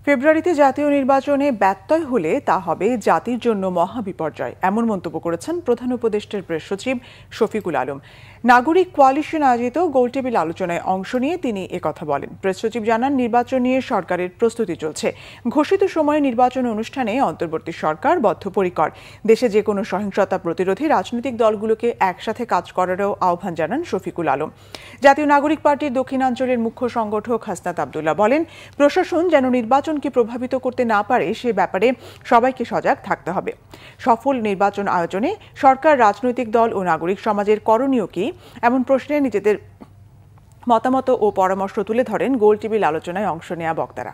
ফেব্রুয়ারিতে জাতীয় নির্বাচনে ব্যত্যয় হলে তা হবে জাতির জন্য মহাবিপর্যয়, এমন মন্তব্য করেছেন প্রধান উপদেষ্টার প্রেস সচিব শফিকুল আলম। নাগরিক কোয়ালিশন আয়োজিত গোলটেবিল আলোচনায় অংশ নিয়ে তিনি একথা বলেন। প্রেস সচিব জানান, নির্বাচন নিয়ে সরকারের প্রস্তুতি চলছে। ঘোষিত সময়ে নির্বাচন অনুষ্ঠানে অন্তর্বর্তী সরকার বদ্ধপরিকর। দেশে যে কোনো সহিংসতা প্রতিরোধে রাজনৈতিক দলগুলোকে একসাথে কাজ করারও আহ্বান জানান শফিকুল আলম। জাতীয় নাগরিক পার্টির দক্ষিণাঞ্চলের মুখ্য সংগঠক হাসনাত আবদুল্লাহ বলেন, প্রশাসন যেন নির্বাচনকে প্রভাবিত করতে না পারে সে ব্যাপারে সবাইকে সজাগ থাকতে হবে। সফল নির্বাচন আয়োজনে সরকার, রাজনৈতিক দল ও নাগরিক সমাজের করণীয় কি, এমন প্রশ্নে নিজেদের মতামত ও পরামর্শ তুলে ধরেন গোলটেবিল আলোচনায় অংশ নেওয়া বক্তারা।